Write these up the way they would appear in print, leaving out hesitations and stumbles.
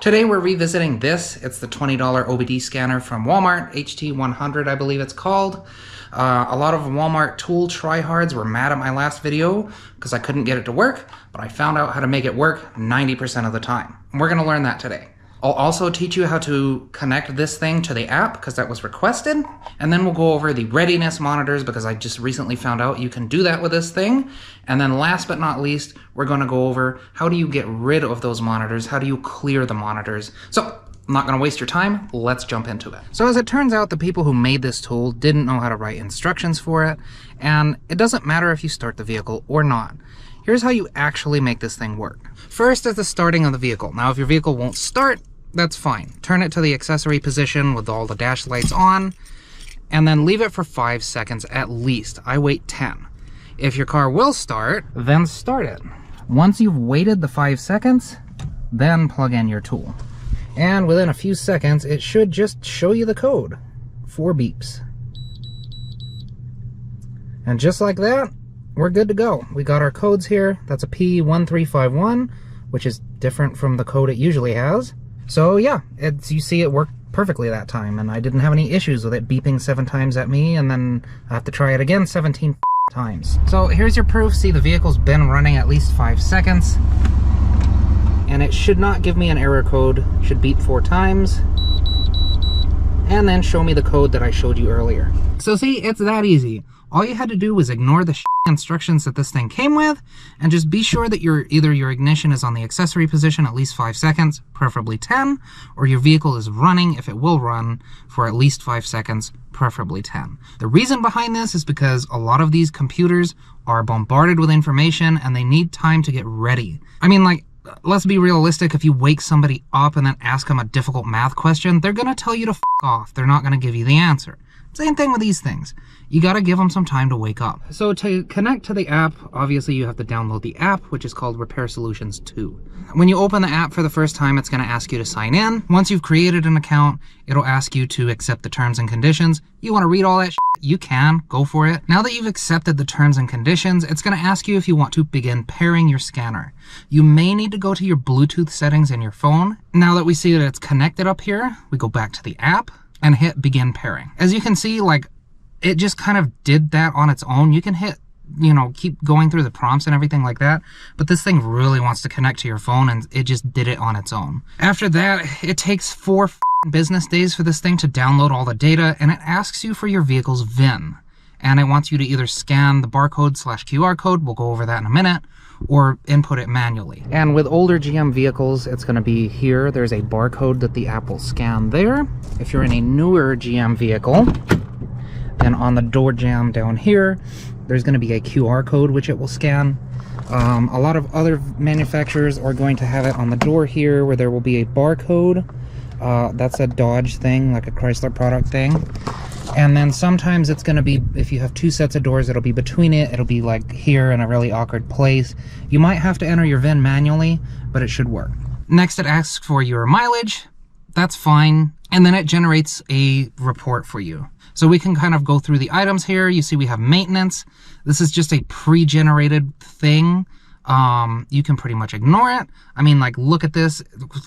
Today we're revisiting this. It's the $20 OBD scanner from Walmart, HT100 I believe it's called. A lot of Walmart tool tryhards were mad at my last video because I couldn't get it to work, but I found out how to make it work 90% of the time. And we're going to learn that today. I'll also teach you how to connect this thing to the app because that was requested. And then we'll go over the readiness monitors because I just recently found out you can do that with this thing. And then last but not least, we're going to go over how do you get rid of those monitors? How do you clear the monitors? So I'm not going to waste your time. Let's jump into it. So as it turns out, the people who made this tool didn't know how to write instructions for it. And it doesn't matter if you start the vehicle or not. Here's how you actually make this thing work. First is the starting of the vehicle. Now, if your vehicle won't start, that's fine. Turn it to the accessory position with all the dash lights on, and then leave it for 5 seconds at least. I wait 10. If your car will start, then start it. Once you've waited the 5 seconds, then plug in your tool. And within a few seconds, it should just show you the code. 4 beeps. And just like that, we're good to go. We got our codes here. That's a P1351, which is different from the code it usually has. So yeah, you see it worked perfectly that time, and I didn't have any issues with it beeping 7 times at me, and then I have to try it again 17 times. So here's your proof. See, the vehicle's been running at least 5 seconds, and it should not give me an error code. It should beep 4 times, and then show me the code that I showed you earlier. So see, it's that easy. All you had to do was ignore the instructions that this thing came with, and just be sure that either your ignition is on the accessory position at least 5 seconds, preferably 10, or your vehicle is running, if it will run, for at least 5 seconds, preferably 10. The reason behind this is because a lot of these computers are bombarded with information and they need time to get ready. I mean, like, let's be realistic. If you wake somebody up and then ask them a difficult math question, they're gonna tell you to f*** off. They're not gonna give you the answer. Same thing with these things. You gotta give them some time to wake up. So to connect to the app, obviously you have to download the app, which is called Repair Solutions 2. When you open the app for the first time, it's gonna ask you to sign in. Once you've created an account, it'll ask you to accept the terms and conditions. You wanna read all that shit? You can, go for it. Now that you've accepted the terms and conditions, it's gonna ask you if you want to begin pairing your scanner. You may need to go to your Bluetooth settings in your phone. Now that we see that it's connected up here, we go back to the app and hit begin pairing. As you can see, like, it just kind of did that on its own. You can hit, keep going through the prompts and everything like that, but this thing really wants to connect to your phone, and it just did it on its own. After that, it takes 4 business days for this thing to download all the data, and it asks you for your vehicle's VIN. And it wants you to either scan the barcode/QR code, we'll go over that in a minute, or input it manually. And with older GM vehicles, it's going to be here. There's a barcode that the app will scan there. If you're in a newer GM vehicle, then on the door jamb down here, there's going to be a QR code which it will scan. A lot of other manufacturers are going to have it on the door here where there will be a barcode. That's a Dodge thing, like a Chrysler product thing. And then sometimes it's going to be, if you have 2 sets of doors, it'll be between it. It'll be like here in a really awkward place. You might have to enter your VIN manually, but it should work. Next, it asks for your mileage. That's fine. And then it generates a report for you. So we can kind of go through the items here. You see we have maintenance. This is just a pre-generated thing. You can pretty much ignore it. I mean, like, look at this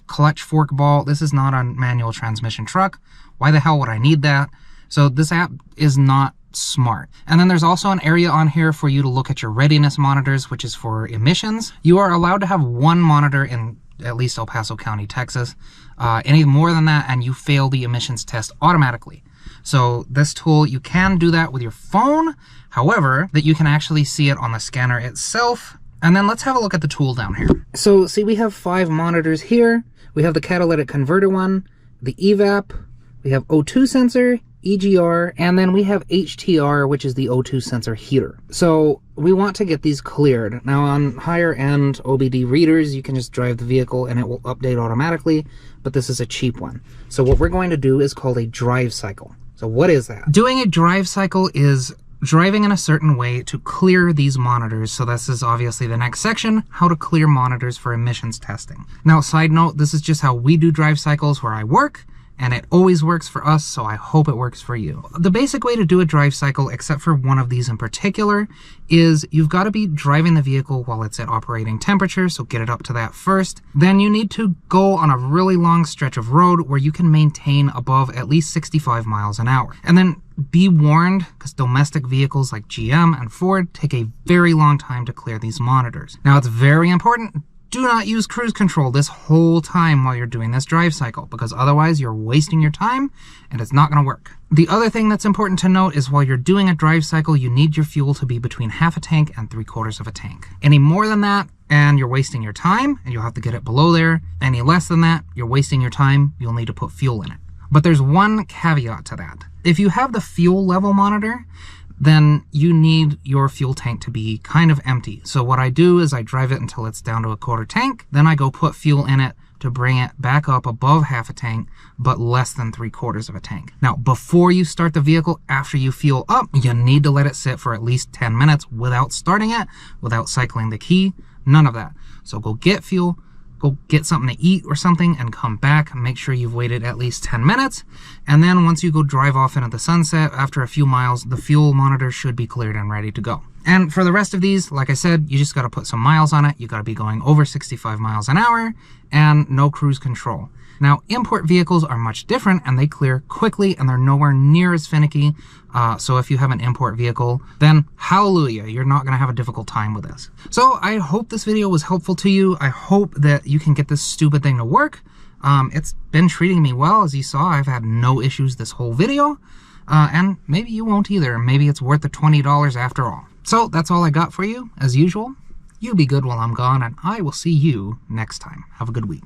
clutch fork ball. This is not a manual transmission truck. Why the hell would I need that? So this app is not smart. And then there's also an area on here for you to look at your readiness monitors, which is for emissions. You are allowed to have 1 monitor in at least El Paso County, Texas. Any more than that, and you fail the emissions test automatically. So this tool, you can do that with your phone. However, that you can actually see it on the scanner itself. And then let's have a look at the tool down here. So see, we have 5 monitors here. We have the catalytic converter one, the evap, we have O2 sensor, EGR, and then we have HTR, which is the O2 sensor heater. So we want to get these cleared. Now on higher end OBD readers, you can just drive the vehicle and it will update automatically, but this is a cheap one. So what we're going to do is called a drive cycle. So what is that? Doing a drive cycle is driving in a certain way to clear these monitors. So this is obviously the next section, how to clear monitors for emissions testing. Now, side note, this is just how we do drive cycles where I work. and it always works for us, so I hope it works for you. The basic way to do a drive cycle, except for one of these in particular, is you've got to be driving the vehicle while it's at operating temperature, so get it up to that first. Then you need to go on a really long stretch of road where you can maintain above at least 65 miles an hour. And then be warned, because domestic vehicles like GM and Ford take a very long time to clear these monitors. Now, it's very important, do not use cruise control this whole time while you're doing this drive cycle, because otherwise you're wasting your time and it's not going to work. The other thing that's important to note is while you're doing a drive cycle, you need your fuel to be between half a tank and 3/4 of a tank. Any more than that, and you're wasting your time, and you'll have to get it below there. Any less than that, you're wasting your time, you'll need to put fuel in it. But there's one caveat to that. If you have the fuel level monitor, then you need your fuel tank to be kind of empty. So what I do is I drive it until it's down to a 1/4 tank, then I go put fuel in it to bring it back up above half a tank, but less than 3/4 of a tank. Now, before you start the vehicle, after you fuel up, you need to let it sit for at least 10 minutes without starting it, without cycling the key, none of that. So go get fuel, go get something to eat or something, and come back. Make sure you've waited at least 10 minutes. And then once you go drive off into the sunset, after a few miles, the fuel monitor should be cleared and ready to go. And for the rest of these, like I said, you just got to put some miles on it. You got to be going over 65 miles an hour and no cruise control. Now, import vehicles are much different, and they clear quickly, and they're nowhere near as finicky. So if you have an import vehicle, then hallelujah, you're not going to have a difficult time with this. So I hope this video was helpful to you. I hope that you can get this stupid thing to work. It's been treating me well. As you saw, I've had no issues this whole video. And maybe you won't either. Maybe it's worth the $20 after all. So that's all I got for you. As usual, you be good while I'm gone, and I will see you next time. Have a good week.